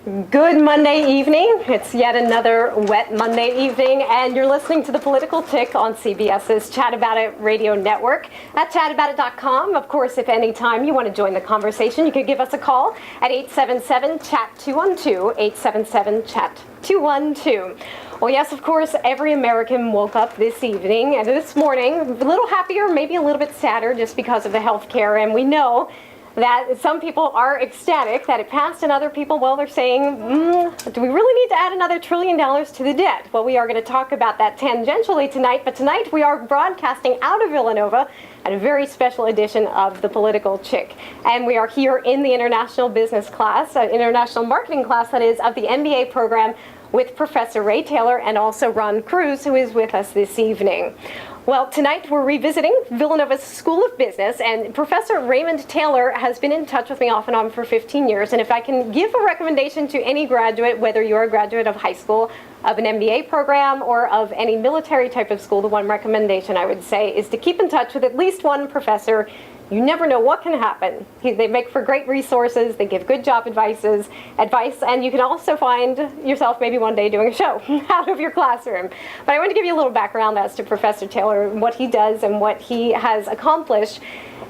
Good Monday evening. It's yet another wet Monday evening, and you're listening to The Political Tick on CBS's Chat About It radio network at chataboutit.com. Of course, if any time you want to join the conversation, you could give us a call at 877-CHAT-212, 877-CHAT-212. Well, yes, of course, every American woke up this evening and this morning a little happier, maybe a little bit sadder just because of the health care, and we know that some people are ecstatic that it passed, and other people, well, they're saying, do we really need to add another $1 trillion to the debt? Well, we are going to talk about that tangentially tonight, but tonight we are broadcasting out of Villanova at a very special edition of The Political Chick. And we are here in the international business class, international marketing class, that is, of the MBA program with Professor Ray Taylor and also Ron Cruse, who is with us this evening. Well, tonight we're revisiting Villanovas School of Business, and Professor Raymond Taylor has been in touch with me off and on for 15 years, and if I can give a recommendation to any graduate, whether you're a graduate of high school, of an MBA program, or of any military type of school, the one recommendation I would say is to keep in touch with at least one professor. You never know what can happen. They make for great resources, they give good job advice, and you can also find yourself maybe one day doing a show out of your classroom. But I want to give you a little background as to Professor Taylor, what he does and what he has accomplished.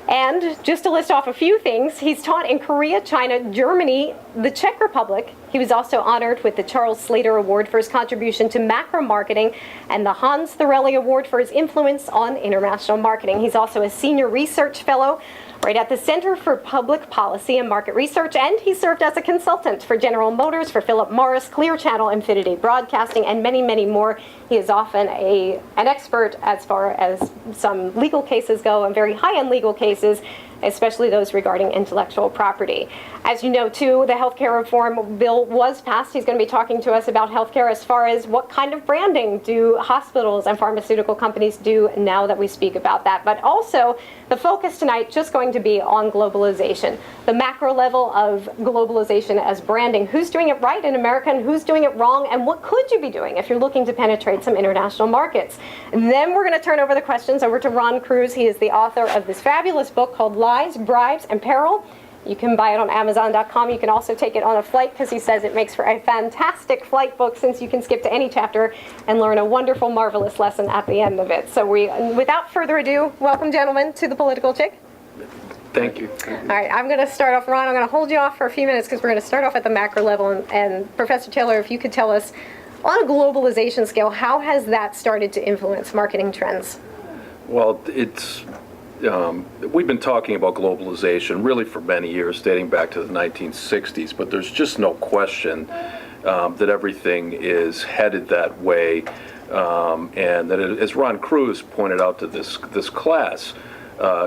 And just to list off a few things, he's taught in Korea, China, Germany, the Czech Republic. He was also honored with the Charles Slater Award for his contribution to macro marketing and the Hans Thorelli Award for his influence on international marketing. He's also a senior research fellow right at the Center for Public Policy and Market Research, and he served as a consultant for General Motors, for Philip Morris, Clear Channel, Infinity Broadcasting, and many, many more. He is often an expert as far as some legal cases go, and very high-end legal cases, especially those regarding intellectual property. As you know, too, the healthcare reform bill was passed. He's going to be talking to us about healthcare as far as what kind of branding do hospitals and pharmaceutical companies do now that we speak about that. But also, the focus tonight just going to be on globalization, the macro level of globalization as branding. Who's doing it right in America and who's doing it wrong, and what could you be doing if you're looking to penetrate some international markets? And then we're going to turn over the questions over to Ron Cruse. He is the author of this fabulous book called Lies, Bribes, and Peril. You can buy it on Amazon.com. You can also take it on a flight, because he says it makes for a fantastic flight book, since you can skip to any chapter and learn a wonderful, marvelous lesson at the end of it. So without further ado, welcome, gentlemen, to The Political Chick. Thank you. All right, I'm going to start off, Ron, I'm going to hold you off for a few minutes, because we're going to start off at the macro level. And Professor Taylor, if you could tell us, on a globalization scale, how has that started to influence marketing trends? Well, we've been talking about globalization really for many years, dating back to the 1960s, but there's just no question that everything is headed that way, and that, as Ron Cruse pointed out to this class,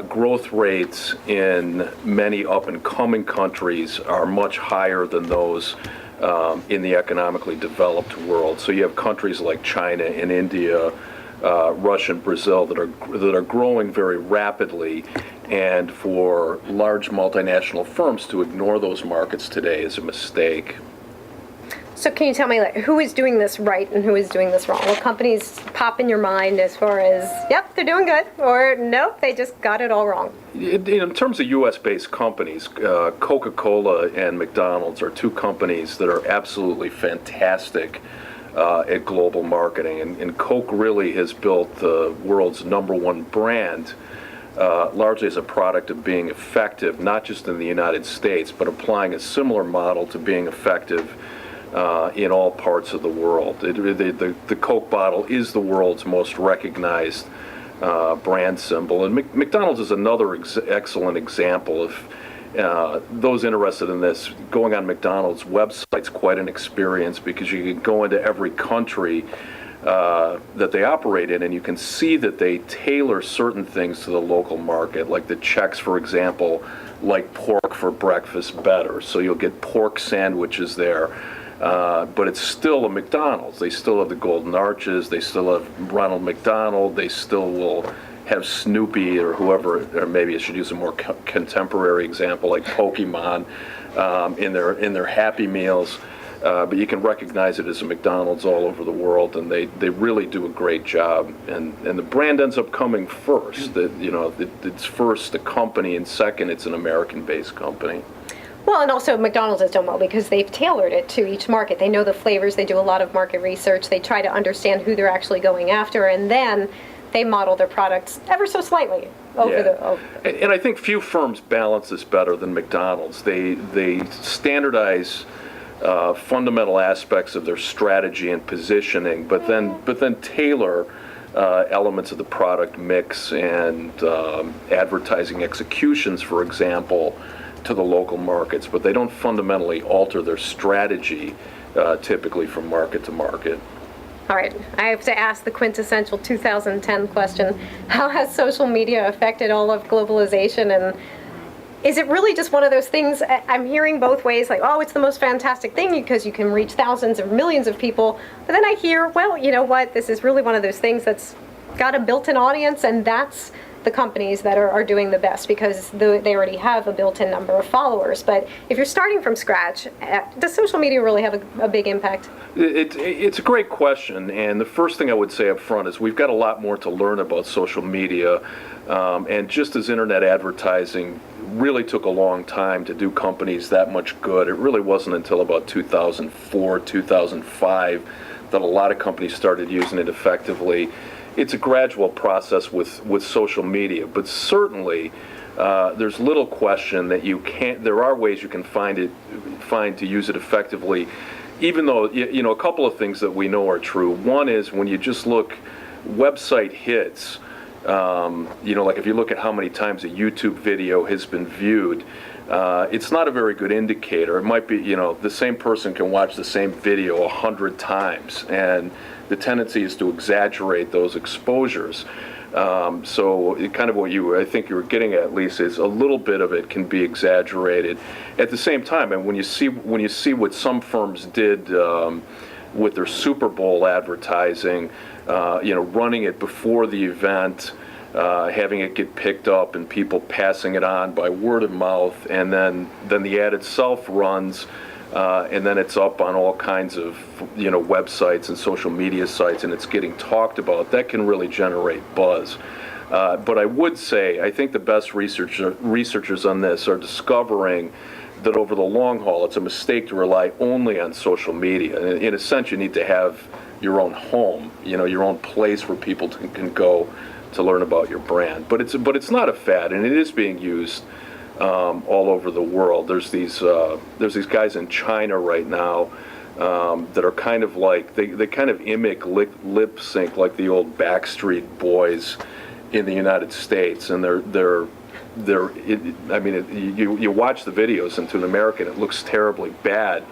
growth rates in many up-and-coming countries are much higher than those in the economically developed world. So you have countries like China and India, Russia and Brazil that are growing very rapidly, and for large multinational firms to ignore those markets today is a mistake. So can you tell me, who is doing this right and who is doing this wrong? What companies pop in your mind as far as, yep, they're doing good, or nope, they just got it all wrong? In terms of U.S.-based companies, Coca-Cola and McDonald's are two companies that are absolutely fantastic at global marketing, and Coke really has built the world's #1 brand, largely as a product of being effective, not just in the United States, but applying a similar model to being effective in all parts of the world. The Coke bottle is the world's most recognized brand symbol, and McDonald's is another excellent example of those interested in this. Going on McDonald's website's quite an experience, because you can go into every country that they operate in, and you can see that they tailor certain things to the local market. Like the Czechs, for example, like pork for breakfast better, so you'll get pork sandwiches there. But it's still a McDonald's. They still have the golden arches, they still have Ronald McDonald, they still will have Snoopy or whoever, or maybe I should use a more contemporary example like Pokemon in their Happy Meals. But you can recognize it as a McDonald's all over the world, and they really do a great job. And the brand ends up coming first. It's first a company, and second it's an American-based company. Well, and also McDonald's has done well because they've tailored it to each market. They know the flavors. They do a lot of market research. They try to understand who they're actually going after, and then they model their products ever so slightly over And I think few firms balance this better than McDonald's. They standardize fundamental aspects of their strategy and positioning, but then tailor elements of the product mix and advertising executions, for example, to the local markets. But they don't fundamentally alter their strategy typically from market to market. All right, I have to ask the quintessential 2010 question. How has social media affected all of globalization, and is it really just one of those things? I'm hearing both ways, like, oh, it's the most fantastic thing because you can reach thousands or millions of people. But then I hear, well, you know what, this is really one of those things that's got a built-in audience, and that's the companies that are doing the best because they already have a built-in number of followers. But if you're starting from scratch, does social media really have a big impact? It's a great question, and the first thing I would say up front is we've got a lot more to learn about social media, and just as internet advertising really took a long time to do companies that much good, it really wasn't until about 2004, 2005 that a lot of companies started using it effectively. It's a gradual process with social media, but certainly there's little question that there are ways you can find to use it effectively, even though, a couple of things that we know are true. One is when you just look website hits, like if you look at how many times a YouTube video has been viewed, it's not a very good indicator. It might be, the same person can watch the same video 100 times, and the tendency is to exaggerate those exposures. So kind of what I think you were getting at least is a little bit of it can be exaggerated. At the same time, and when you see what some firms did with their Super Bowl advertising, running it before the event, having it get picked up and people passing it on by word of mouth, and then the ad itself runs, and then it's up on all kinds of websites and social media sites, and it's getting talked about. That can really generate buzz. But I would say I think the best researchers on this are discovering that over the long haul, it's a mistake to rely only on social media. In a sense, you need to have your own home, your own place where people can go to learn about your brand. But it's not a fad, and it is being used all over the world. There's these guys in China right now that are kind of like they kind of mimic lip sync like the old Backstreet Boys in the United States, and you watch the videos, and to an American it looks terribly bad,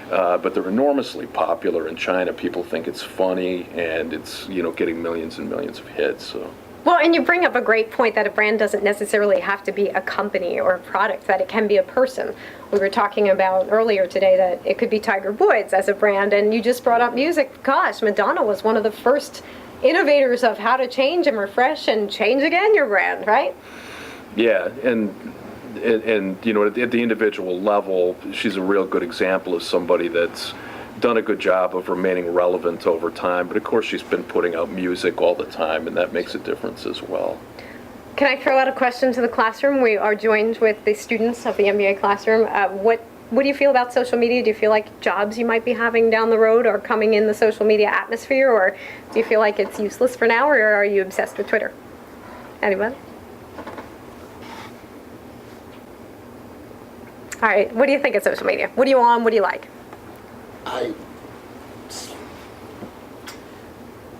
but they're enormously popular in China. People think it's funny, and it's getting millions and millions of hits. So. Well, and you bring up a great point that a brand doesn't necessarily have to be a company or a product, that it can be a person. We were talking about earlier today that it could be Tiger Woods as a brand, and you just brought up music. Gosh, Madonna was one of the first innovators of how to change and refresh and change again your brand, right? Yeah, and at the individual level, she's a real good example of somebody that's done a good job of remaining relevant over time. But of course, she's been putting out music all the time, and that makes a difference as well. Can I throw out a question to the classroom? We are joined with the students of the MBA classroom. What do you feel about social media? Do you feel like jobs you might be having down the road are coming in the social media atmosphere, or do you feel like it's useless for now, or are you obsessed with Twitter? Anyone? All right, what do you think of social media? What are you on? What do you like? I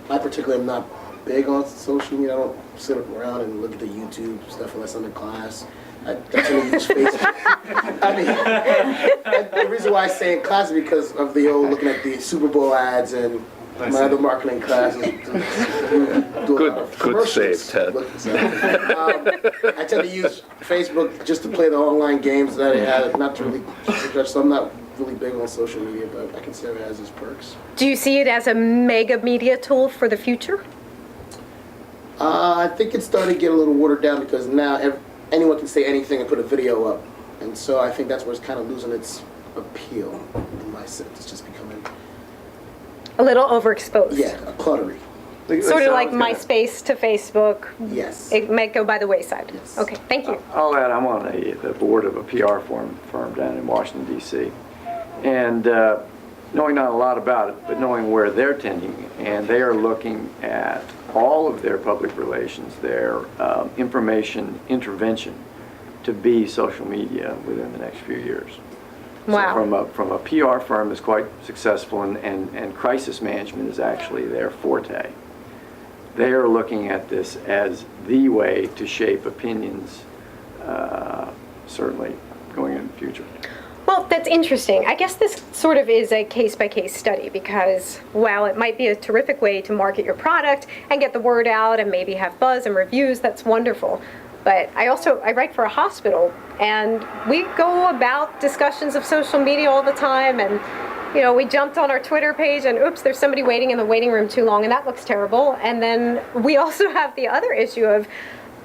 particularly am not big on social media. I don't sit around and look at the YouTube stuff unless I'm in class. I tend to use Facebook. The reason why I say in class is because of the old looking at the Super Bowl ads and my other marketing classes. Good save, Ted. I tend to use Facebook just to play the online games that I have, not to really judge. So I'm not really big on social media, but I consider it has its perks. Do you see it as a mega media tool for the future? I think it's starting to get a little watered down because now anyone can say anything and put a video up. And so I think that's where it's kind of losing its appeal, in my sense. It's just becoming a little overexposed. Yeah, cluttery. Sort of like I was gonna- MySpace to Facebook. Yes. It might go by the wayside. Yes. Okay, thank you. I'll add, I'm on the board of a PR firm down in Washington, D.C. And knowing not a lot about it, but knowing where they're tending, and they are looking at all of their public relations, their information intervention to be social media within the next few years. Wow. So from a PR firm that's quite successful, and crisis management is actually their forte. They are looking at this as the way to shape opinions, certainly going into the future. Well, that's interesting. I guess this sort of is a case-by-case study because while it might be a terrific way to market your product and get the word out and maybe have buzz and reviews, that's wonderful. But I write for a hospital, and we go about discussions of social media all the time, and we jumped on our Twitter page and oops, there's somebody waiting in the waiting room too long and that looks terrible. And then we also have the other issue of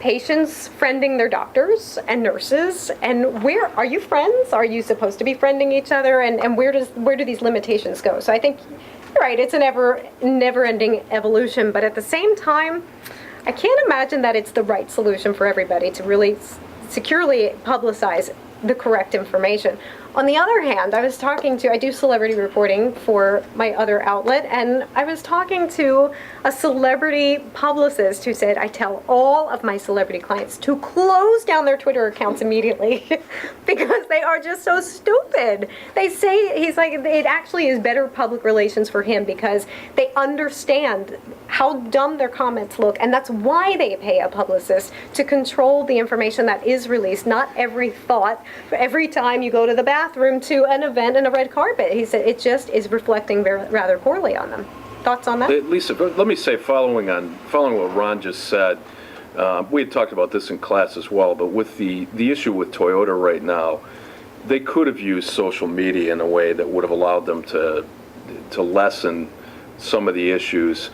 patients friending their doctors and nurses, and where are you friends? Are you supposed to be friending each other? And where do these limitations go? So I think you're right, it's a never-ending evolution, but at the same time, I can't imagine that it's the right solution for everybody to really securely publicize the correct information. On the other hand, I do celebrity reporting for my other outlet, and I was talking to a celebrity publicist who said, I tell all of my celebrity clients to close down their Twitter accounts immediately because they are just so stupid. They say, he's like, it actually is better public relations for him because they understand how dumb their comments look, and that's why they pay a publicist to control the information that is released, not every thought, every time you go to the bathroom to an event and a red carpet. He said it just is reflecting rather poorly on them. Thoughts on that? Lisa, let me say, following what Ron just said, we had talked about this in class as well, but with the issue with Toyota right now, they could have used social media in a way that would have allowed them to lessen some of the issues.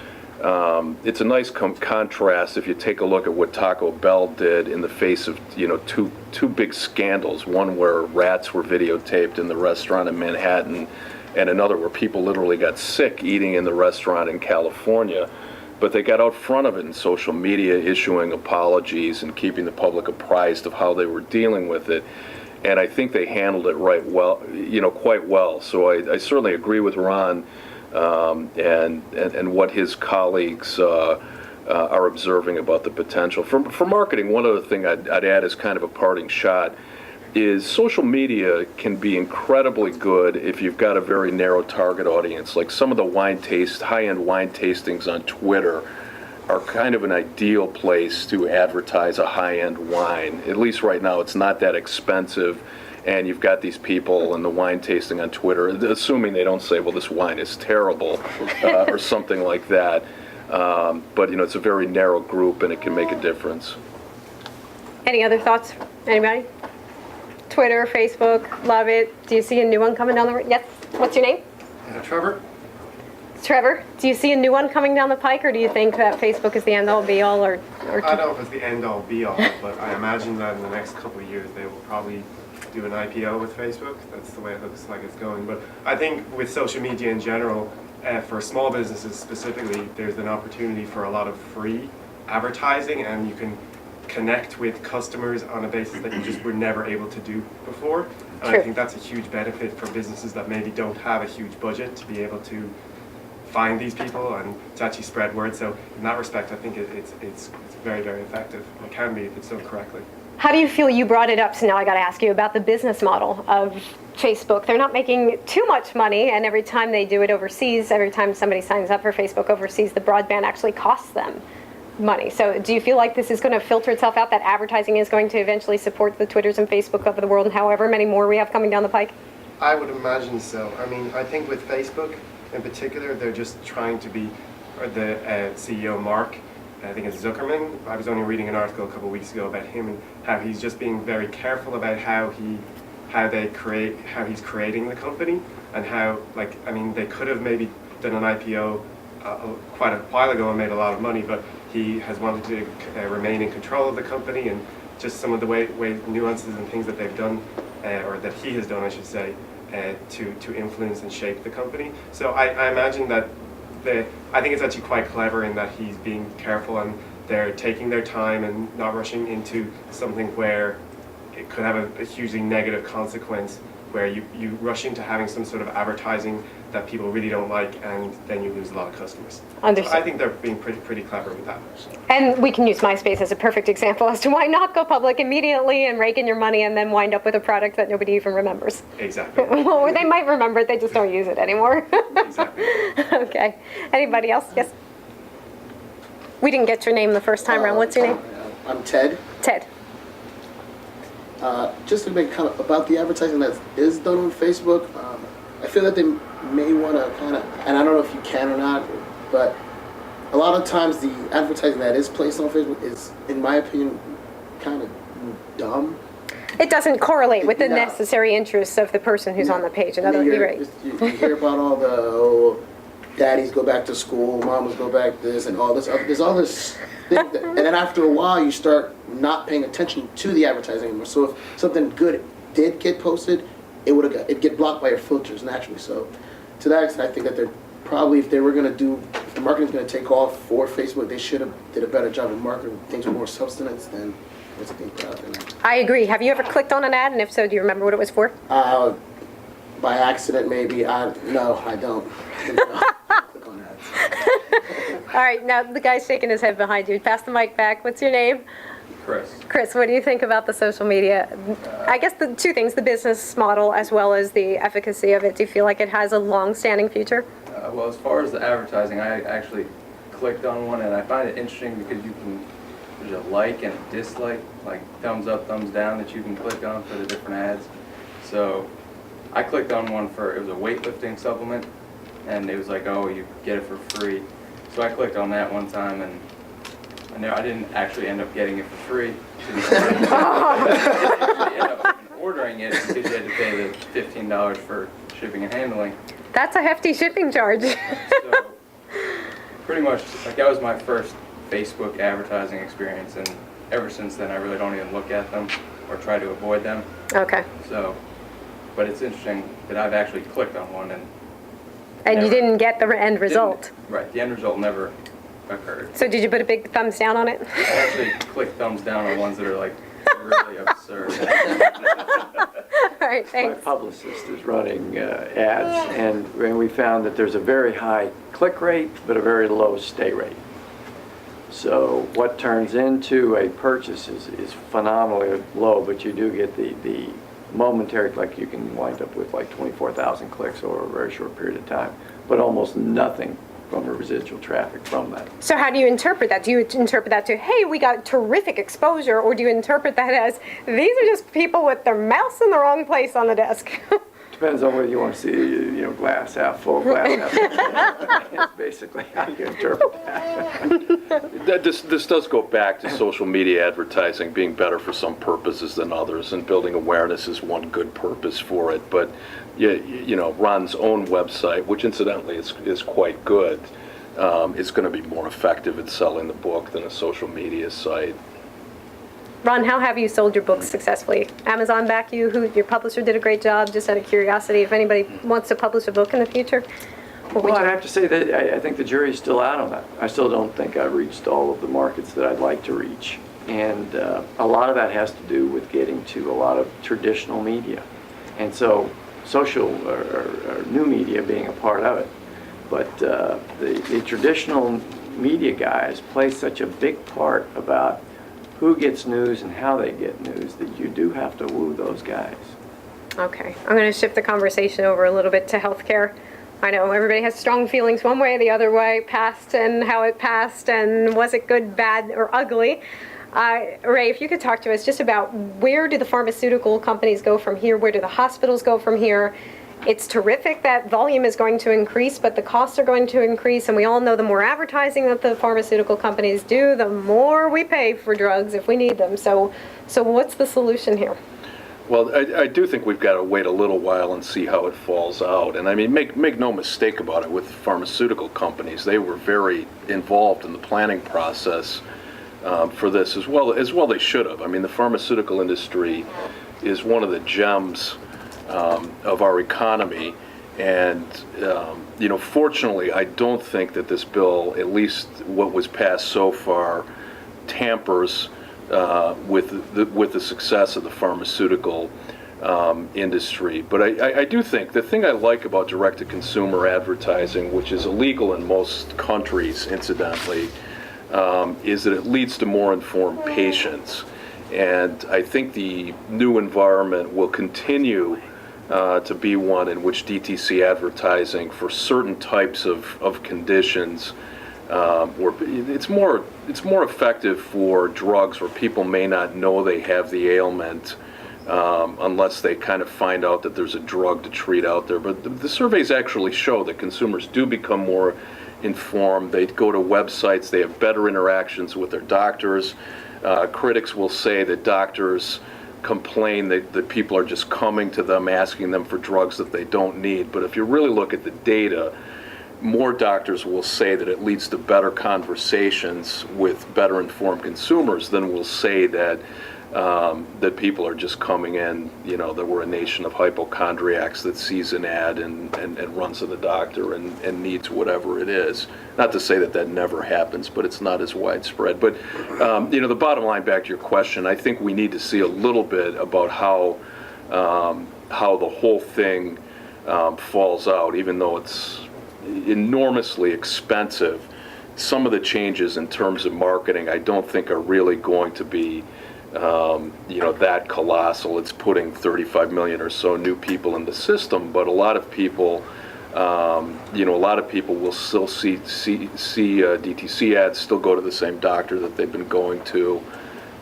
It's a nice contrast if you take a look at what Taco Bell did in the face of two big scandals. One where rats were videotaped in the restaurant in Manhattan, and another where people literally got sick eating in the restaurant in California. But they got out front of it in social media, issuing apologies and keeping the public apprised of how they were dealing with it. And I think they handled it quite well. So I certainly agree with Ron. And what his colleagues are observing about the potential. For marketing, one other thing I'd add as kind of a parting shot is social media can be incredibly good if you've got a very narrow target audience. Like some of the high-end wine tastings on Twitter are kind of an ideal place to advertise a high-end wine. At least right now, it's not that expensive. And you've got these people in the wine tasting on Twitter, assuming they don't say, well, this wine is terrible, or something like that. But, it's a very narrow group, and it can make a difference. Any other thoughts? Anybody? Twitter, Facebook, love it. Do you see a new one coming down the road? Yes. What's your name? Trevor? Trevor, do you see a new one coming down the pike, or do you think that Facebook is the end-all, be-all, or I don't know if it's the end-all, be-all, but I imagine that in the next couple of years they will probably do an IPO with Facebook. That's the way it looks like it's going. But I think with social media in general, for small businesses specifically, there's an opportunity for a lot of free advertising, and you can connect with customers on a basis that you just were never able to do before. And True. I think that's a huge benefit for businesses that maybe don't have a huge budget to be able to find these people and to actually spread word. So in that respect, I think it's very, very effective. It can be if it's done correctly. how do you feel? You brought it up, so now I got to ask you about the business model of Facebook. They're not making too much money, and every time they do it overseas, every time somebody signs up for Facebook overseas, the broadband actually costs them money. So do you feel like this is going to filter itself out, that advertising is going to eventually support the Twitters and Facebook of the world, and however many more we have coming down the pike? I would imagine so. I mean, I think with Facebook in particular, they're just trying to be, or the CEO Mark, I think it's Zuckerman. I was only reading an article a couple of weeks ago about him and how he's just being very careful about how he's creating the company, and how, like, I mean, they could have maybe done an IPO quite a while ago and made a lot of money, but he has wanted to remain in control of the company, and just some of the way nuances and things that they've done, or that he has done, I should say, to influence and shape the company. So I imagine that I think it's actually quite clever in that he's being careful and they're taking their time and not rushing into something where it could have a hugely negative consequence, where you rush into having some sort of advertising that people really don't like, and then you lose a lot of customers. Understood. So I think they're being pretty clever with that. And we can use MySpace as a perfect example as to why not go public immediately and rake in your money and then wind up with a product that nobody even remembers. Exactly. Or they might remember it, they just don't use it anymore. Exactly. Okay. Anybody else? Yes? We didn't get your name the first time around. What's your name? I'm Ted. Ted. Just to make comment about the advertising that is done on Facebook, I feel that they may want to kind of, and I don't know if you can or not, but a lot of times the advertising that is placed on Facebook is, in my opinion, kind of dumb. It doesn't correlate with the No. necessary interests of the person who's on the page. In other words, you're right. You hear about all the, daddies go back to school, mamas go back this, and all this. There's all this thing and then after a while, you start not paying attention to the advertising anymore. So if something good did get posted, it'd get blocked by your filters naturally. So to that extent, I think that they're probably, if the marketing's going to take off for Facebook, they should have did a better job of marketing things with more substance than what's being put out there. I agree. Have you ever clicked on an ad? And if so, do you remember what it was for? By accident, maybe. No, I don't. Click on ads. All right. Now, the guy's shaking his head behind you. Pass the mic back. What's your name? Chris. Chris, what do you think about the social media? I guess the two things, the business model as well as the efficacy of it. Do you feel like it has a long-standing future? Well, as far as the advertising, I actually clicked on one, and I find it interesting because there's a like and a dislike, like thumbs up, thumbs down, that you can click on for the different ads. So I clicked on one it was a weightlifting supplement, and it was like, oh, you get it for free. So I clicked on that one time, and I didn't actually end up getting it for free. I actually ended up ordering it because you had to pay the $15 for shipping and handling. That's a hefty shipping charge. So pretty much, like, that was my first Facebook advertising experience, and ever since then I really don't even look at them or try to avoid them. Okay. So, but it's interesting that I've actually clicked on one and You didn't get the end result. Right, the end result never occurred. So did you put a big thumbs down on it? I actually click thumbs down on ones that are like really absurd. All right, My thanks. publicist is running ads, and we found that there's a very high click rate, but a very low stay rate. So what turns into a purchase is phenomenally low, but you do get the momentary click. You can wind up with like 24,000 clicks over a very short period of time, but almost nothing from the residual traffic from that. So how do you interpret that? Do you interpret that to, hey, we got terrific exposure, or do you interpret that as, these are just people with their mouse in the wrong place on the desk? Depends on whether you want to see, glass half full, glass half empty. That's basically how you interpret that. This does go back to social media advertising being better for some purposes than others, and building awareness is one good purpose for it. But Ron's own website, which incidentally is quite good, is going to be more effective at selling the book than a social media site. Ron, how have you sold your books successfully? Amazon back you? Your publisher did a great job. Just out of curiosity, if anybody wants to publish a book in the future, Well, I'd have to say that I think the jury's still out on that. I still don't think I've reached all of the markets that I'd like to reach. And a lot of that has to do with getting to a lot of traditional media. And so social or new media being a part of it. But the traditional media guys play such a big part about who gets news and how they get news that you do have to woo those guys. Okay, I'm going to shift the conversation over a little bit to healthcare. I know everybody has strong feelings one way or the other way, past and how it passed, and was it good, bad, or ugly. Ray, if you could talk to us just about where do the pharmaceutical companies go from here? Where do the hospitals go from here? It's terrific that volume is going to increase, but the costs are going to increase, and we all know the more advertising that the pharmaceutical companies do, the more we pay for drugs if we need them. So what's the solution here? Well, I do think we've got to wait a little while and see how it falls out. And I mean, make no mistake about it, with pharmaceutical companies, they were very involved in the planning process for this as well they should have. I mean, the pharmaceutical industry is one of the gems of our economy, And, fortunately, I don't think that this bill, at least what was passed so far, tampers with the success of the pharmaceutical industry. But I do think the thing I like about direct-to-consumer advertising, which is illegal in most countries, incidentally, is that it leads to more informed patients. And I think the new environment will continue to be one in which DTC advertising for certain types of conditions, where it's more effective for drugs where people may not know they have the ailment unless they kind of find out that there's a drug to treat out there. But the surveys actually show that consumers do become more informed. They go to websites, they have better interactions with their doctors. Critics will say that doctors complain that people are just coming to them asking them for drugs that they don't need. But if you really look at the data, more doctors will say that it leads to better conversations with better informed consumers than will say that that people are just coming in, that we're a nation of hypochondriacs that sees an ad and runs to the doctor and needs whatever it is. Not to say that never happens, but it's not as widespread. But, the bottom line, back to your question, I think we need to see a little bit about how the whole thing falls out, even though it's enormously expensive. Some of the changes in terms of marketing I don't think are really going to be that colossal. It's putting 35 million or so new people in the system, but a lot of people will still see DTC ads, still go to the same doctor that they've been going to,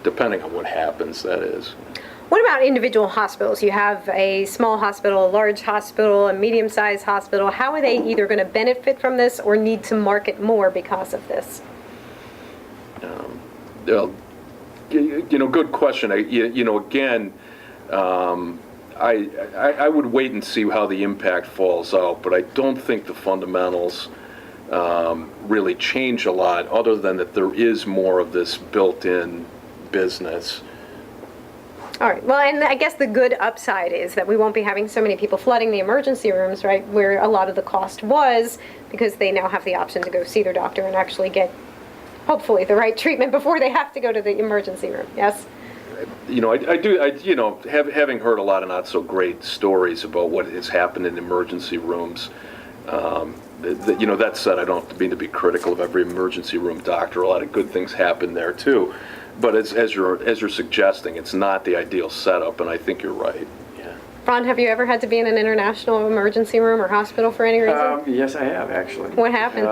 depending on what happens, that is. What about individual hospitals? You have a small hospital, a large hospital, a medium-sized hospital. How are they either going to benefit from this or need to market more because of this? Good question. Again, I would wait and see how the impact falls out, but I don't think the fundamentals really change a lot, other than that there is more of this built-in business. All right. Well, and I guess the good upside is that we won't be having so many people flooding the emergency rooms, right, where a lot of the cost was, because they now have the option to go see their doctor and actually get, hopefully, the right treatment before they have to go to the emergency room. Yes? Having heard a lot of not so great stories about what has happened in emergency rooms, that said, I don't mean to be critical of every emergency room doctor. A lot of good things happen there too. But as you're suggesting, it's not the ideal setup, and I think you're right. Yeah. Ron, have you ever had to be in an international emergency room or hospital for any reason? Yes, I have, actually. What happened?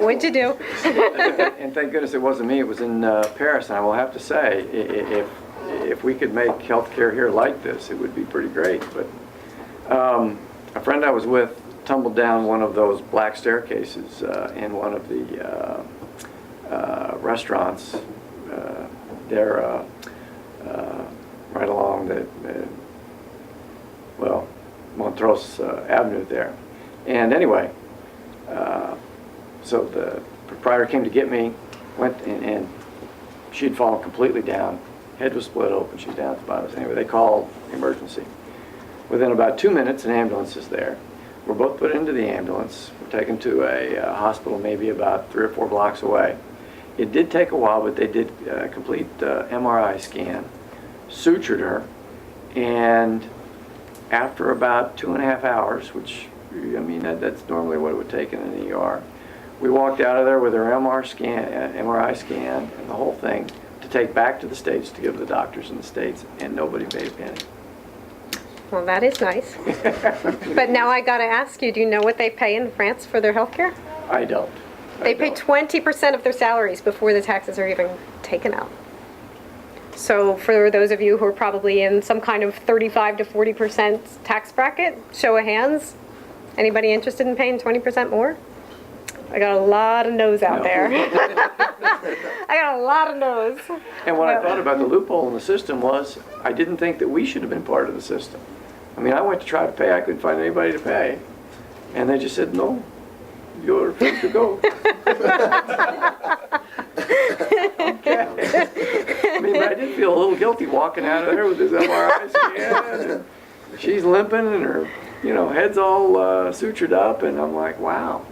What'd you do? And thank goodness it wasn't me. It was in Paris. And I will have to say, if we could make healthcare here like this, it would be pretty great. But a friend I was with tumbled down one of those black staircases in one of the restaurants there, right along the Montrose Avenue there. And anyway, so the proprietor came to get me, went and she'd fallen completely down. Head was split open. She's down at the bottom. Anyway, they called emergency. Within about 2 minutes, an ambulance is there. We're both put into the ambulance. We're taken to a hospital maybe about 3 or 4 blocks away. It did take a while, but they did a complete MRI scan, sutured her, and after about 2.5 hours, which, that's normally what it would take in an ER, we walked out of there with her MRI scan, and the whole thing to take back to the States to give the doctors in the States, and nobody paid a penny. Well, that is nice. But now I got to ask you, do you know what they pay in France for their health care? I don't. They pay 20% of their salaries before the taxes are even taken out. So for those of you who are probably in some kind of 35 to 40% tax bracket, show of hands, anybody interested in paying 20% more? I got a lot of no's out there. I got a lot of no's. And what I thought about the loophole in the system was, I didn't think that we should have been part of the system. I went to try to pay, I couldn't find anybody to pay. And they just said, no, you're free to go. Okay. But I did feel a little guilty walking out of there with this MRI scan. And she's limping and her heads all sutured up, and I'm like, wow.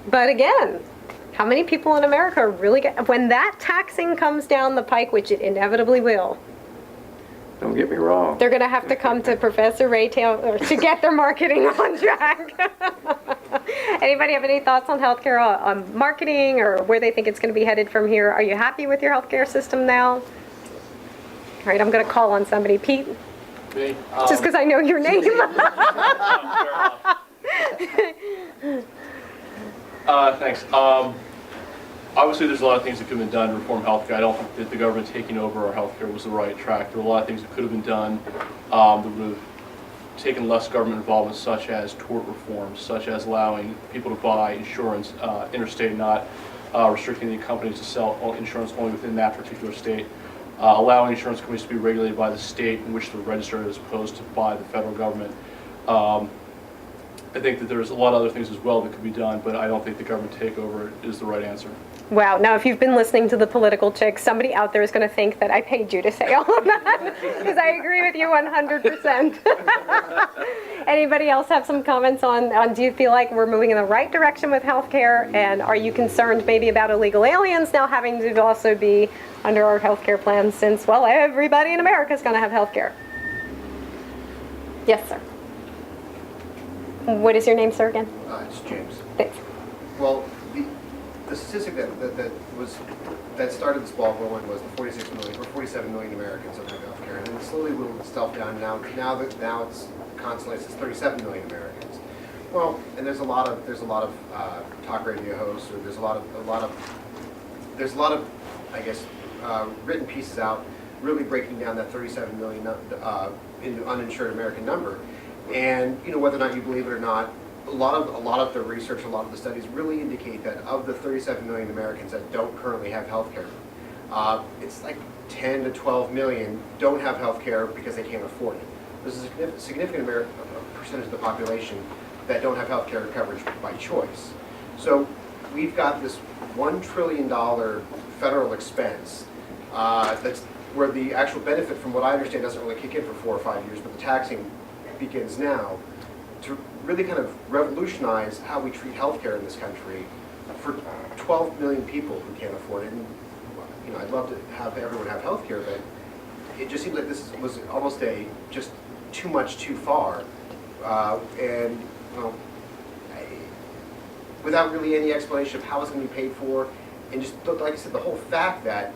But again, how many people in America really when that taxing comes down the pike, which it inevitably will, Don't get me wrong. they're going to have to come to Professor Ray Taylor to get their marketing on track. Anybody have any thoughts on healthcare, on marketing, or where they think it's going to be headed from here? Are you happy with your healthcare system now? All right, I'm going to call on somebody. Pete? Me? Just because I know your name. Thanks. Obviously, there's a lot of things that could have been done to reform healthcare. I don't think that the government taking over our healthcare was the right track. There were a lot of things that could have been done that would have taken less government involvement, such as tort reform, such as allowing people to buy insurance interstate, not restricting the companies to sell insurance only within that particular state, allowing insurance companies to be regulated by the state in which they're registered as opposed to by the federal government. I think that there's a lot of other things as well that could be done, but I don't think the government takeover is the right answer. Wow. Now, if you've been listening to the political chicks, somebody out there is going to think that I paid you to say all of that, because I agree with you 100%. Anybody else have some comments on do you feel like we're moving in the right direction with healthcare, and are you concerned maybe about illegal aliens now having to also be under our healthcare plans, since, well, everybody in America is going to have healthcare? Yes, sir. What is your name, sir, again? It's James. Thanks. Well, the statistic that started this ball rolling was the 47 million Americans that have healthcare, and then it slowly whittled itself down. Now it's constantly says 37 million Americans. Well, and there's a lot of talk radio hosts, or there's a lot of I guess written pieces out really breaking down that 37 million into uninsured American number. And whether or not you believe it or not, a lot of the research, a lot of the studies really indicate that of the 37 million Americans that don't currently have health care, it's like 10 to 12 million don't have health care because they can't afford it. There's a significant percentage of the population that don't have health care coverage by choice. So we've got this $1 trillion federal expense that's where the actual benefit, from what I understand, doesn't really kick in for 4 or 5 years, but the taxing begins now to really kind of revolutionize how we treat healthcare in this country for 12 million people who can't afford it. And I'd love to have everyone have healthcare, but it just seems like this was almost just too much too far, without really any explanation of how it's going to be paid for, and just like I said, the whole fact that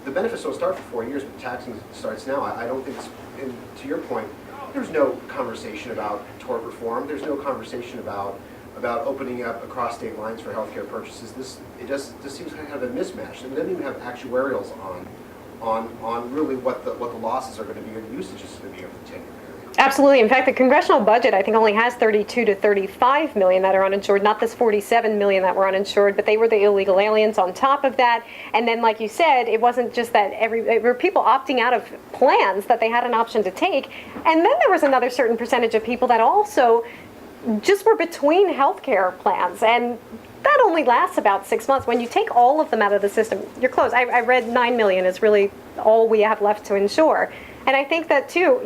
the benefits don't start for 4 years, but taxing starts now. I don't think, and to your point, there's no conversation about tort reform. There's no conversation about opening up across state lines for healthcare purchases. This seems kind of a mismatch. And we don't even have actuarials on really what the losses are going to be, or the usage is going to be over the 10-year period. Absolutely. In fact, the congressional budget, I think, only has 32 to 35 million that are uninsured, not this 47 million that were uninsured, but they were the illegal aliens on top of that. And then, like you said, it wasn't just that there were people opting out of plans that they had an option to take. And then there was another certain percentage of people that also just were between healthcare plans. And that only lasts about 6 months. When you take all of them out of the system, you're close. I read 9 million is really all we have left to insure. And I think that, too,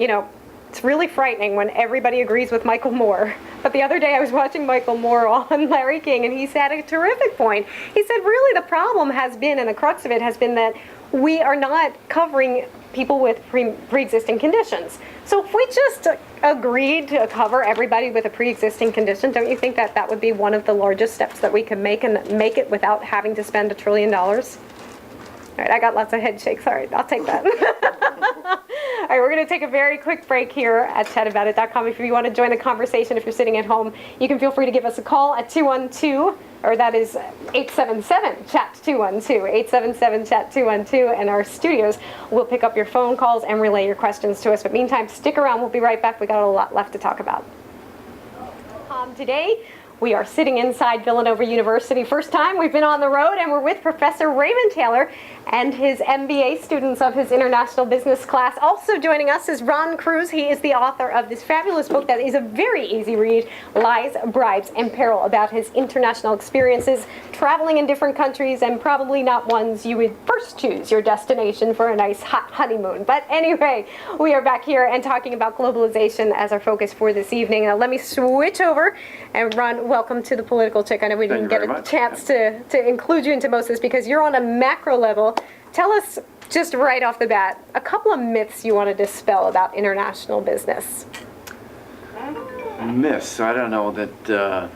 it's really frightening when everybody agrees with Michael Moore. But the other day I was watching Michael Moore on Larry King, and he said a terrific point. He said really the problem has been, and the crux of it has been, that we are not covering people with pre-existing conditions. So if we just agreed to cover everybody with a pre-existing condition, don't you think that that would be one of the largest steps that we could make, and make it without having to spend $1 trillion? All right, I got lots of head shakes. All right, I'll take that. All right, we're going to take a very quick break here at chataboutit.com. If you want to join the conversation, if you're sitting at home, you can feel free to give us a call at 212, or that is 877-CHAT-212, 877-CHAT-212, and our studios will pick up your phone calls and relay your questions to us. But meantime, stick around. We'll be right back. We got a lot left to talk about. Today, We are sitting inside Villanova University. First time we've been on the road, and we're with Professor Raymond Taylor and his MBA students of his international business class. Also joining us is Ron Cruse. He is the author of this fabulous book that is a very easy read, Lies, Bribes, and Peril, about his international experiences traveling in different countries and probably not ones you would first choose your destination for a nice hot honeymoon. But anyway, we are back here and talking about globalization as our focus for this evening. Now let me switch over, and Ron, welcome to the Political Chick. I know we didn't get a chance to include you into most of this because you're on a macro level. Tell us just right off the bat a couple of myths you want to dispel about international business. Myths? I don't know that. I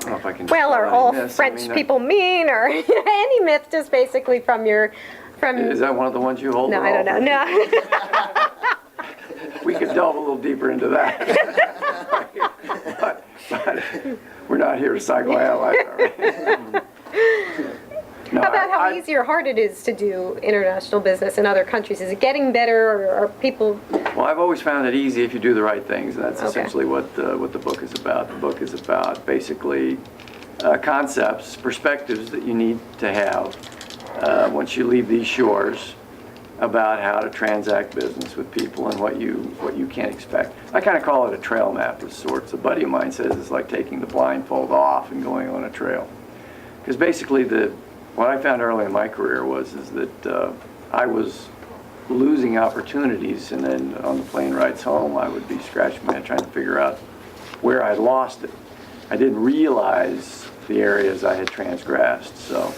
don't know if I can. Well, are all myths. French people mean, or any myth just basically from your Is that one of the ones you hold? No, I don't know. No. We could delve a little deeper into that. but we're not here to psychoanalyze, are we? No, How about how easy or hard it is to do international business in other countries? Is it getting better, or are people? Well, I've always found it easy if you do the right things, and that's Okay. essentially what the book is about. The book is about basically concepts, perspectives that you need to have once you leave these shores about how to transact business with people and what you can't expect. I kind of call it a trail map of sorts. A buddy of mine says it's like taking the blindfold off and going on a trail, because basically what I found early in my career is that I was losing opportunities, and then on the plane rides home, I would be scratching my head trying to figure out where I lost it. I didn't realize the areas I had transgressed, so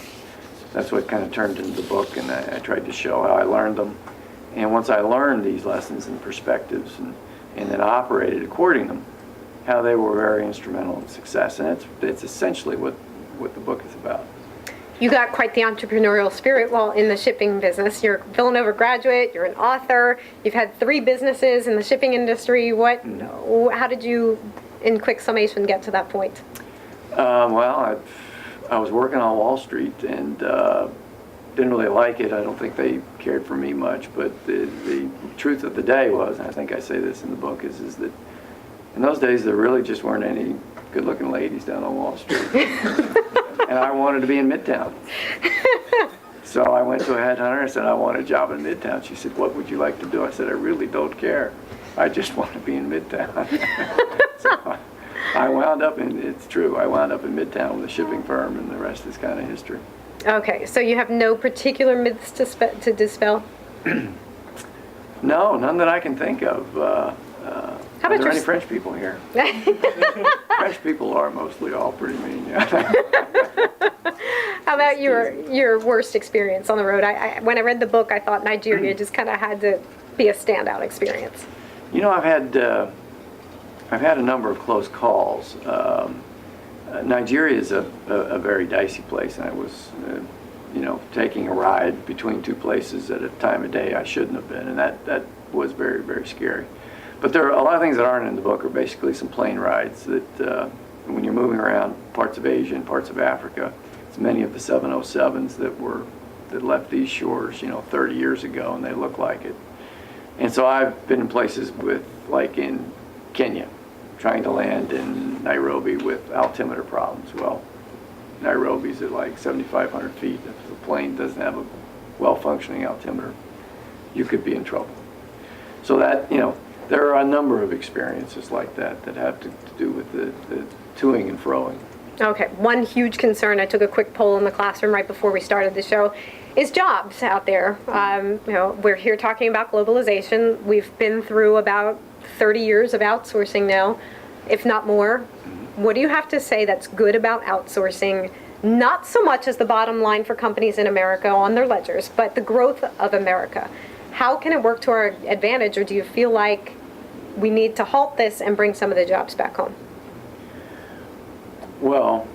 that's what kind of turned into the book, and I tried to show how I learned them. And once I learned these lessons and perspectives and then operated according to them, how they were very instrumental in success. And it's essentially what the book is about. You got quite the entrepreneurial spirit while in the shipping business. You're a Villanova graduate, you're an author, you've had 3 businesses in the shipping industry. How did you, in quick summation, get to that point? Well, I was working on Wall Street and didn't really like it. I don't think they cared for me much, but the truth of the day was, and I think I say this in the book, is that in those days there really just weren't any good-looking ladies down on Wall Street. And I wanted to be in Midtown. So I went to a headhunter and said, I want a job in Midtown. She said, what would you like to do? I said, I really don't care. I just want to be in Midtown. So I wound up it's true, I wound up in Midtown with a shipping firm, and the rest is kind of history. Okay, so you have no particular myths to dispel? No, none that I can think of. How Are about there any French people here? French people are mostly all pretty mean, yeah. How about your worst experience on the road? When I read the book, I thought Nigeria just kind of had to be a standout experience. You know, I've had a number of close calls. Nigeria is a very dicey place, and I was, taking a ride between 2 places at a time of day I shouldn't have been, and that was very, very scary. But there are a lot of things that aren't in the book are basically some plane rides that when you're moving around parts of Asia and parts of Africa, it's many of the 707s that left these shores, 30 years ago, and they look like it. And so I've been in places like in Kenya, trying to land in Nairobi with altimeter problems. Well, Nairobi's at like 7,500 feet. If the plane doesn't have a well-functioning altimeter, you could be in trouble. So that, there are a number of experiences like that have to do with the toing and froing. Okay, one huge concern, I took a quick poll in the classroom right before we started the show, is jobs out there. We're here talking about globalization. We've been through about 30 years of outsourcing now, if not more. What do you have to say that's good about outsourcing? Not so much as the bottom line for companies in America on their ledgers, but the growth of America. How can it work to our advantage, or do you feel like we need to halt this and bring some of the jobs back home? Well,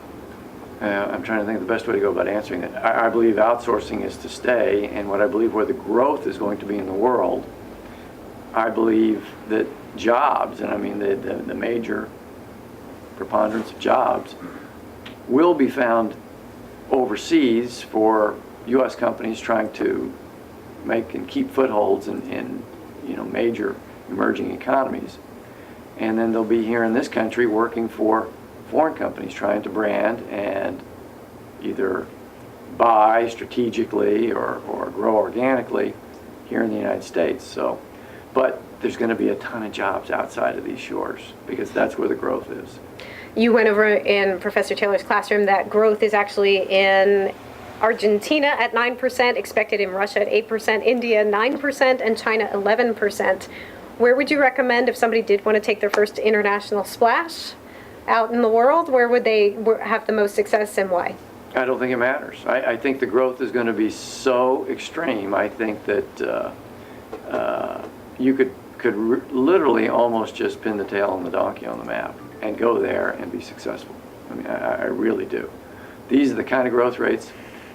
I'm trying to think of the best way to go about answering it. I believe outsourcing is to stay, and what I believe where the growth is going to be in the world, I believe that jobs, and I mean the major preponderance of jobs, will be found overseas for U.S. companies trying to make and keep footholds in major emerging economies, and then they'll be here in this country working for foreign companies trying to brand and either buy strategically or grow organically here in the United States. So, but there's going to be a ton of jobs outside of these shores because that's where the growth is. You went over in Professor Taylor's classroom that growth is actually in Argentina at 9%, expected in Russia at 8%, India 9%, and China 11%. Where would you recommend if somebody did want to take their first international splash out in the world? Where would they have the most success and why? I don't think it matters. I think the growth is going to be so extreme. I think that you could literally almost just pin the tail on the donkey on the map and go there and be successful. I mean, I really do. These are the kind of growth rates.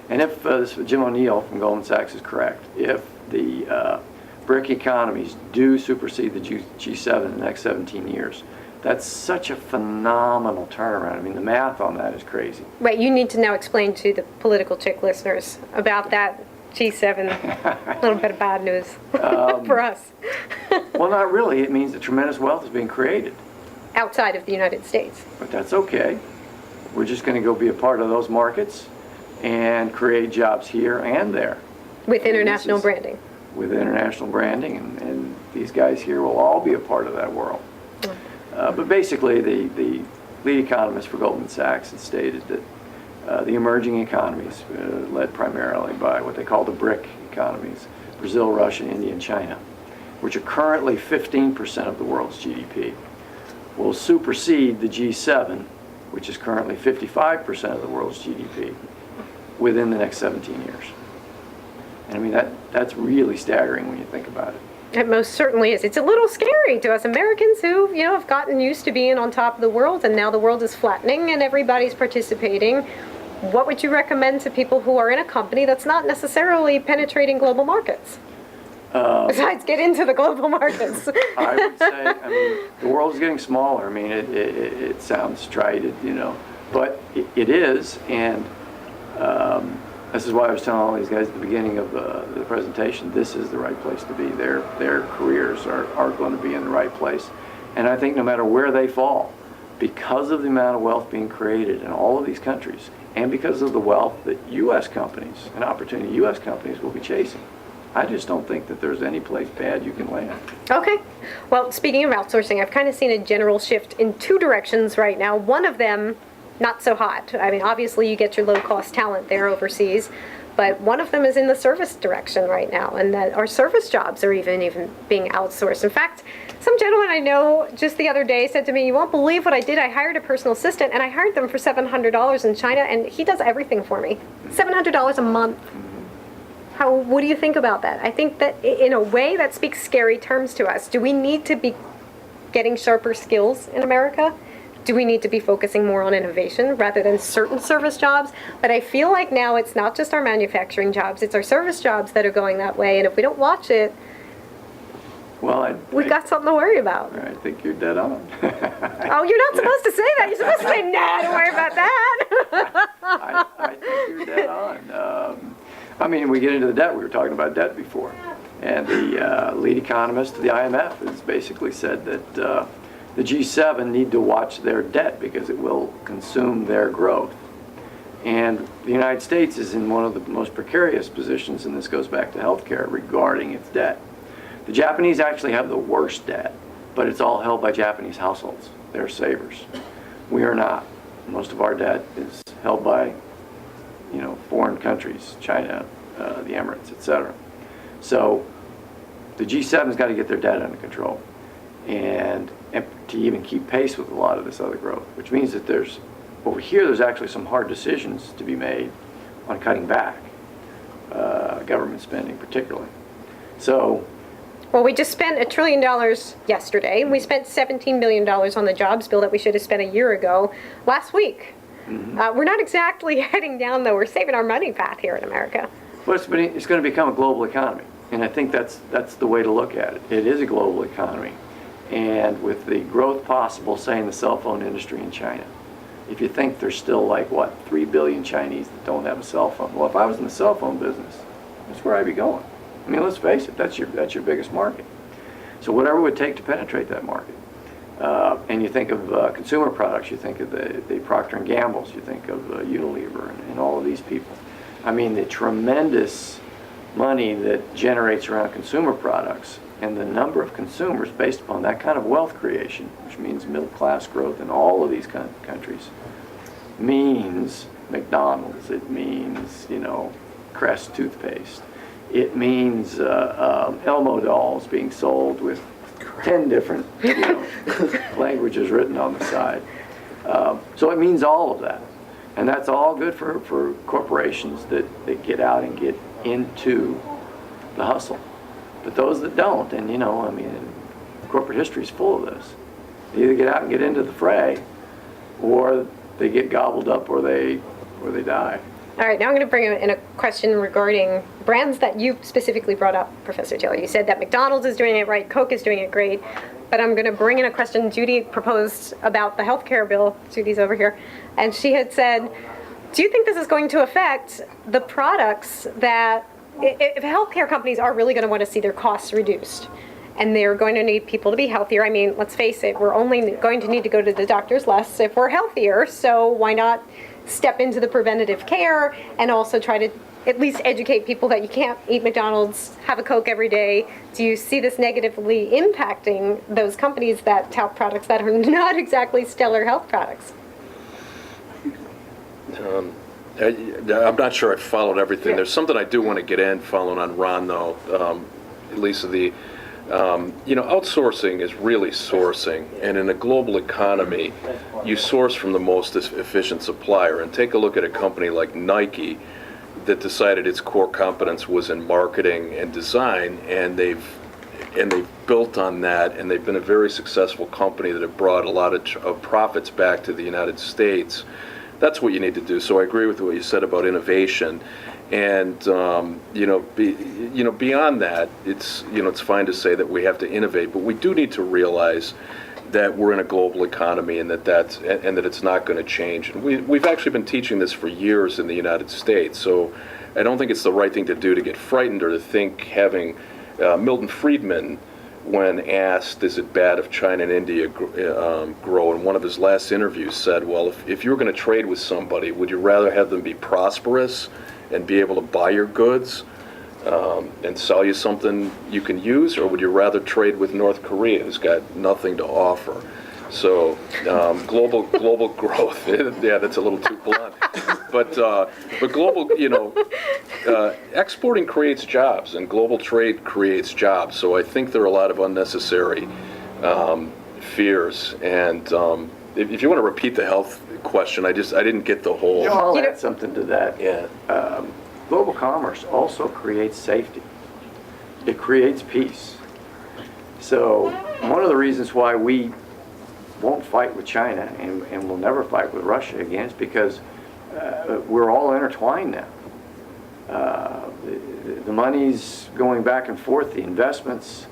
And if Jim O'Neill from Goldman Sachs is correct, if the BRIC economies do supersede the G7 in the next 17 years, that's such a phenomenal turnaround. I mean, the math on that is crazy. Right, you need to now explain to the political chick listeners about that G7, a little bit of bad news for us. Well, not really. It means that tremendous wealth is being created. Outside of the United States. But that's okay. We're just going to go be a part of those markets and create jobs here and there. With international branding. With international branding, and these guys here will all be a part of that world. But basically, the lead economist for Goldman Sachs has stated that the emerging economies, led primarily by what they call the BRIC economies, Brazil, Russia, India, and China, which are currently 15% of the world's GDP, will supersede the G7, which is currently 55% of the world's GDP, within the next 17 years. And I mean, that's really staggering when you think about it. It most certainly is. It's a little scary to us Americans who, have gotten used to being on top of the world, and now the world is flattening and everybody's participating. What would you recommend to people who are in a company that's not necessarily penetrating global markets? Besides, get into the global markets. I would say, the world is getting smaller. I mean, it sounds trite, but it is, and this is why I was telling all these guys at the beginning of the presentation, this is the right place to be. Their careers are going to be in the right place. And I think no matter where they fall, because of the amount of wealth being created in all of these countries, and because of the wealth that U.S. companies and opportunity U.S. companies will be chasing, I just don't think that there's any place bad you can land. Okay. Well, speaking of outsourcing, I've kind of seen a general shift in two directions right now. One of them, not so hot. I mean, obviously you get your low-cost talent there overseas, but one of them is in the service direction right now, and that our service jobs are even being outsourced. In fact, some gentleman I know just the other day said to me, "You won't believe what I did. I hired a personal assistant, and I hired them for $700 in China, and he does everything for me. $700 a month." What do you think about that? I think that in a way that speaks scary terms to us. Do we need to be getting sharper skills in America? Do we need to be focusing more on innovation rather than certain service jobs? But I feel like now it's not just our manufacturing jobs, it's our service jobs that are going that way. And if we don't watch it, we've got something to worry about. I think you're dead on. Oh, you're not supposed to say that. You're supposed to say, nah, don't worry about that. I think you're dead on. I mean, we get into the debt. We were talking about debt before. And the lead economist of the IMF has basically said that the G7 need to watch their debt because it will consume their growth. And the United States is in one of the most precarious positions, and this goes back to healthcare, regarding its debt. The Japanese actually have the worst debt, but it's all held by Japanese households. They're savers. We are not. Most of our debt is held by foreign countries, China, the Emirates, etc. So the G7's got to get their debt under control and to even keep pace with a lot of this other growth, which means that over here there's actually some hard decisions to be made on cutting back, government spending particularly. So, well, we just spent $1 trillion yesterday, and we spent $17 billion on the jobs bill that we should have spent a year ago last week. We're not exactly heading down, though. We're saving our money path here in America. Well, it's going to become a global economy, and I think that's the way to look at it. It is a global economy, and with the growth possible, say, in the cell phone industry in China, if you think there's still 3 billion Chinese that don't have a cell phone. Well, if I was in the cell phone business, that's where I'd be going. I mean, let's face it, that's your biggest market. So whatever it would take to penetrate that market. And you think of consumer products, you think of the Procter & Gamble's, you think of Unilever and all of these people. I mean, the tremendous money that generates around consumer products and the number of consumers based upon that kind of wealth creation, which means middle class growth in all of these countries, means McDonald's, it means, Crest toothpaste. It means Elmo dolls being sold with 10 different languages written on the side. So it means all of that. And that's all good for corporations that get out and get into the hustle. But those that don't, and corporate history is full of this. They either get out and get into the fray, or they get gobbled up, or they die. All right, now I'm going to bring in a question regarding brands that you specifically brought up, Professor Taylor. You said that McDonald's is doing it right, Coke is doing it great, but I'm going to bring in a question Judy proposed about the healthcare bill. Judy's over here, and she had said, do you think this is going to affect the products that, if healthcare companies are really going to want to see their costs reduced, and they're going to need people to be healthier? I mean, let's face it, we're only going to need to go to the doctors less if we're healthier, so why not step into the preventative care and also try to at least educate people that you can't eat McDonald's, have a Coke every day? Do you see this negatively impacting those companies that tout products that are not exactly stellar health products? I'm not sure I followed everything. There's something I do want to get in following on Ron, though. Lisa, outsourcing is really sourcing, and in a global economy, you source from the most efficient supplier. And take a look at a company like Nike that decided its core competence was in marketing and design, and they've built on that, and they've been a very successful company that have brought a lot of profits back to the United States. That's what you need to do. So I agree with what you said about innovation. And beyond that, it's fine to say that we have to innovate, but we do need to realize that we're in a global economy and that it's not going to change. And we've actually been teaching this for years in the United States. So I don't think it's the right thing to do to get frightened or to think having Milton Friedman, when asked, is it bad if China and India grow, in one of his last interviews said, well, if you were going to trade with somebody, would you rather have them be prosperous and be able to buy your goods and sell you something you can use, or would you rather trade with North Korea, who's got nothing to offer? So global growth, yeah, that's a little too blunt. But global, exporting creates jobs, and global trade creates jobs. So I think there are a lot of unnecessary fears. And if you want to repeat the health question, I didn't get the whole. I'll add something to that. Yeah. Global commerce also creates safety. It creates peace. So one of the reasons why we won't fight with China and will never fight with Russia again is because we're all intertwined now. The money's going back and forth, the investments,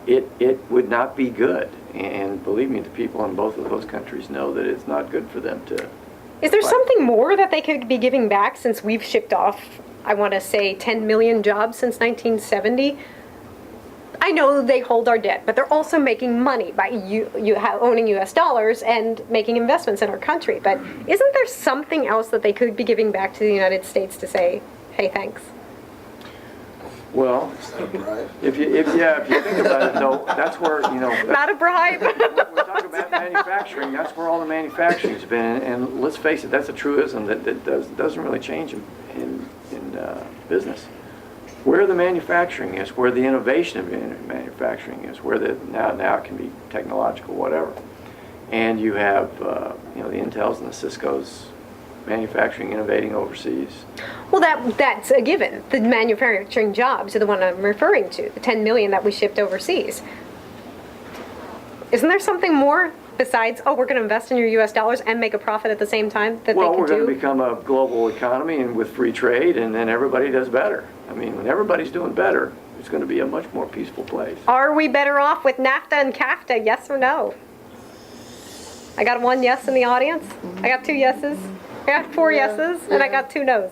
it would not be good. And believe me, the people in both of those countries know that it's not good for them to. Is there something more that they could be giving back, since we've shipped off, I want to say, 10 million jobs since 1970? I know they hold our debt, but they're also making money by owning U.S. dollars and making investments in our country. But isn't there something else that they could be giving back to the United States to say, hey, thanks? Well, if you think about it, though, that's where, Not a bribe. we're talking about manufacturing. That's where all the manufacturing's been, and let's face it, that's a truism that doesn't really change in business. Where the manufacturing is, where the innovation of manufacturing is, where now it can be technological, whatever, and you have the Intels and the Ciscos manufacturing, innovating overseas. Well, that's a given. The manufacturing jobs are the one I'm referring to, the 10 million that we shipped overseas. Isn't there something more besides, we're going to invest in your U.S. dollars and make a profit at the same time that they can do? Well, we're going to become a global economy and with free trade, and then everybody does better. I mean, when everybody's doing better, it's going to be a much more peaceful place. Are we better off with NAFTA and CAFTA, yes or no? I got one yes in the audience. I got 2 yeses. I got 4 yeses, and I got 2 no's.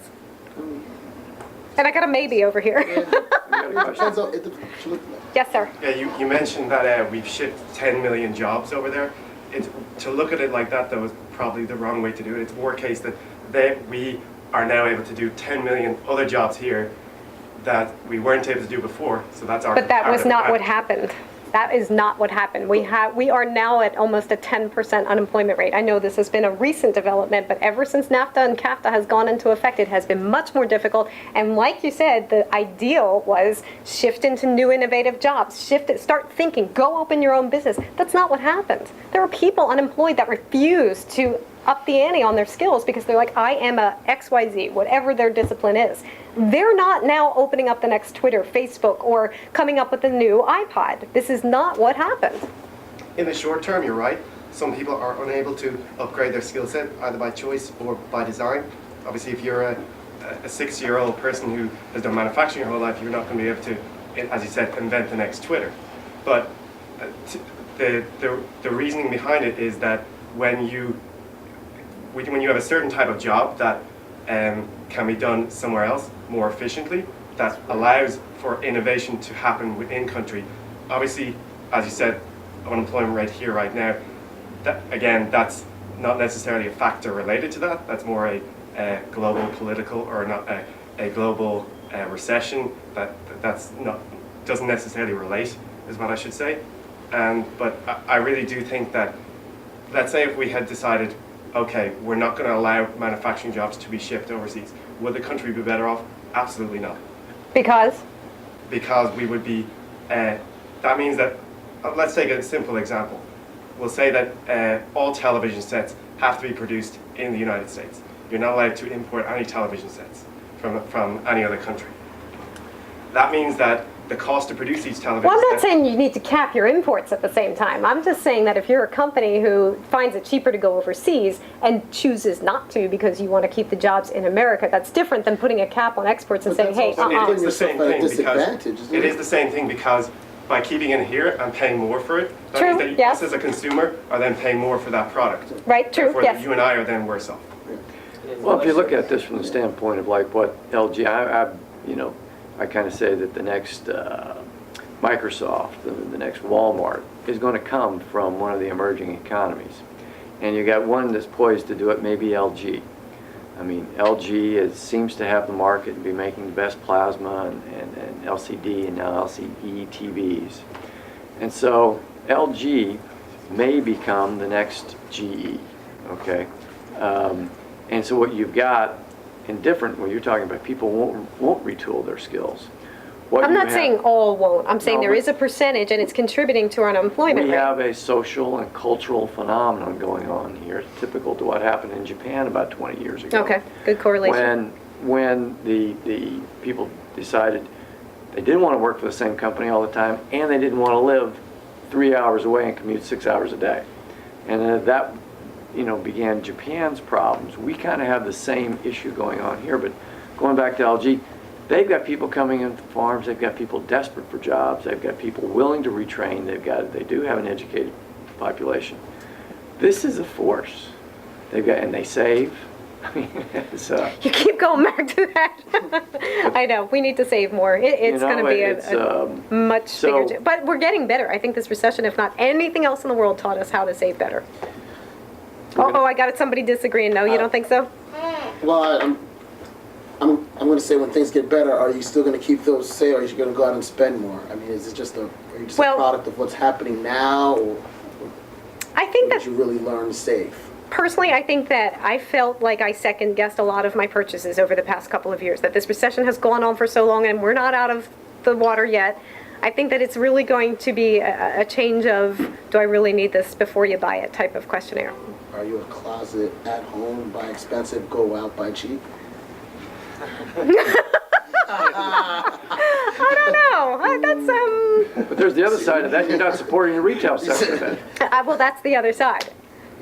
And I got a maybe over here. Depends on, it depends. Yes, sir. Yeah, you mentioned that we've shipped 10 million jobs over there. To look at it like that, though, is probably the wrong way to do it. It's more a case that we are now able to do 10 million other jobs here that we weren't able to do before. So that's our. But that was not what comparative happened. That is not what happened. We are now at almost a 10% unemployment rate. I know this has been a recent development, but ever since NAFTA and CAFTA has gone into effect, it has been much more difficult. And like you said, the ideal was shift into new innovative jobs, start thinking, go open your own business. That's not what happened. There are people unemployed that refuse to up the ante on their skills because they're like, I am a XYZ, whatever their discipline is. They're not now opening up the next Twitter, Facebook, or coming up with a new iPod. This is not what happened. In the short term, you're right. Some people are unable to upgrade their skill set either by choice or by design. Obviously, if you're a 60-year-old person who has done manufacturing your whole life, you're not going to be able to, as you said, invent the next Twitter. But the reasoning behind it is that when you have a certain type of job that can be done somewhere else more efficiently, that allows for innovation to happen within country. Obviously, as you said, unemployment rate here right now, that's not necessarily a factor related to that. That's more a global political or not a global recession doesn't necessarily relate, is what I should say. But I really do think that, let's say if we had decided, okay, we're not going to allow manufacturing jobs to be shipped overseas, would the country be better off? Absolutely not. Because? Because we would be, that means that, let's take a simple example. We'll say that all television sets have to be produced in the United States. You're not allowed to import any television sets from any other country. That means that the cost to produce these television Well, I'm not sets... saying you need to cap your imports at the same time. I'm just saying that if you're a company who finds it cheaper to go overseas and chooses not to because you want to keep the jobs in America, that's different than putting a cap on exports and saying, hey, It's the same thing disadvantage, because isn't it it? is the same thing because by keeping it here and paying more for it, that True, means that yes. us as a consumer are then paying more for that product. Right, true, Therefore, yes. you and I are then worse off. Well, if you look at this from the standpoint of like what LG, I kind of say that the next Microsoft, the next Walmart is going to come from one of the emerging economies. And you got one that's poised to do it, maybe LG. I mean, LG seems to have the market and be making the best plasma and LCD and now LCD TVs. And so LG may become the next GE, okay? And so what you've got in different, when you're talking about people won't retool their skills. What I'm you not have- saying all won't. I'm saying No, there but- is a percentage and it's contributing to our unemployment We rate. have a social and cultural phenomenon going on here, typical to what happened in Japan about 20 years ago. Okay, good correlation. When the people decided they didn't want to work for the same company all the time, and they didn't want to live 3 hours away and commute 6 hours a day. And that began Japan's problems. We kind of have the same issue going on here, but going back to LG, they've got people coming into farms, they've got people desperate for jobs, they've got people willing to retrain, they do have an educated population. This is a force. And they save. I mean, You keep going back to that. I know, we need to save more. It's going to be a much bigger, but we're getting better. I think this recession, if not anything else in the world, taught us how to save better. I got it. Somebody disagreeing. No, you don't think so? Well, I'm going to say when things get better, are you still going to keep those sales? Or are you going to go out and spend more? I mean, is it just are you just a product of what's happening now, or I think did that you really learn to save? personally, I think that I felt like I second guessed a lot of my purchases over the past couple of years. That this recession has gone on for so long, and we're not out of the water yet. I think that it's really going to be a change of, do I really need this before you buy it type of questionnaire. Are you a closet at home, buy expensive, go out, buy cheap? I don't know. That's But there's the other side of that. You're not supporting the retail sector then. well, that's the other side.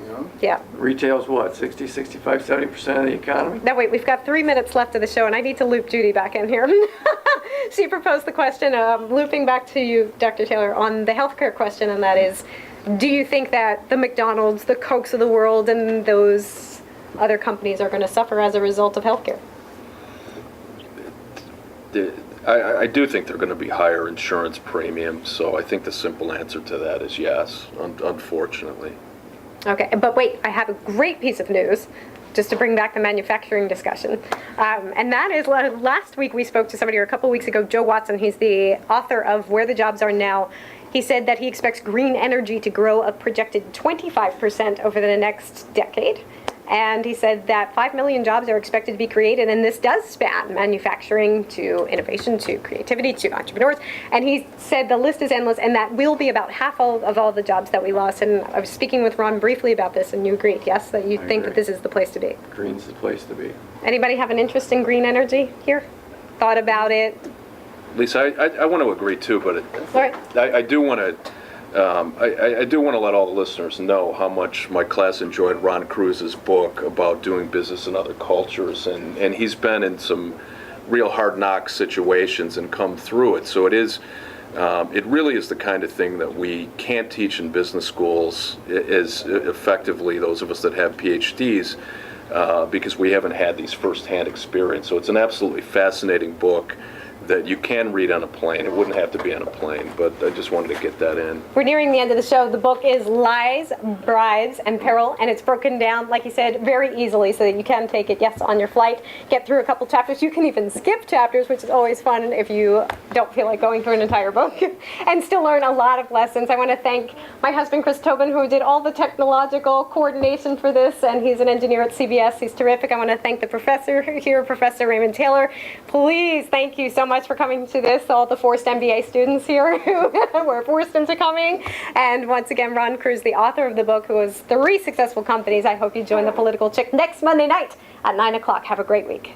You know? Yeah. Retail's what, 60, 65, 70% of the economy? Now wait, we've got 3 minutes left of the show, and I need to loop Judy back in here. She proposed the question, looping back to you, Dr. Taylor, on the healthcare question, and that is, do you think that the McDonald's, the Cokes of the world, and those other companies are going to suffer as a result of healthcare? I do think they're going to be higher insurance premiums, so I think the simple answer to that is yes, unfortunately. Okay, but wait, I have a great piece of news, just to bring back the manufacturing discussion. And that is, last week we spoke to somebody, or a couple weeks ago, Joe Watson. He's the author of Where the Jobs Are Now. He said that he expects green energy to grow a projected 25% over the next decade. And he said that 5 million jobs are expected to be created, and this does span manufacturing to innovation to creativity to entrepreneurs. And he said the list is endless, and that will be about half of all the jobs that we lost. And I was speaking with Ron briefly about this, and you agreed, yes, that you think that this is the place to be. Green's the place to be. Anybody have an interest in green energy here? Thought about it? Lisa, I want to agree too, but All right. I do want to. I do want to let all the listeners know how much my class enjoyed Ron Cruse's book about doing business in other cultures, and he's been in some real hard knock situations and come through it. So it really is the kind of thing that we can't teach in business schools as effectively, those of us that have PhDs, because we haven't had these firsthand experience. So it's an absolutely fascinating book that you can read on a plane. It wouldn't have to be on a plane, but I just wanted to get that in. We're nearing the end of the show. The book is Lies, Bribes, and Peril, and it's broken down, like you said, very easily so that you can take it, yes, on your flight, get through a couple chapters. You can even skip chapters, which is always fun if you don't feel like going through an entire book, and still learn a lot of lessons. I want to thank my husband, Chris Tobin, who did all the technological coordination for this, and he's an engineer at CBS. He's terrific. I want to thank the professor here, Professor Raymond Taylor. Please, thank you so much for coming to this, all the forced MBA students here who were forced into coming. And once again, Ron Cruse, the author of the book, who has 3 successful companies. I hope you join the Political Chick next Monday night at 9 o'clock. Have a great week.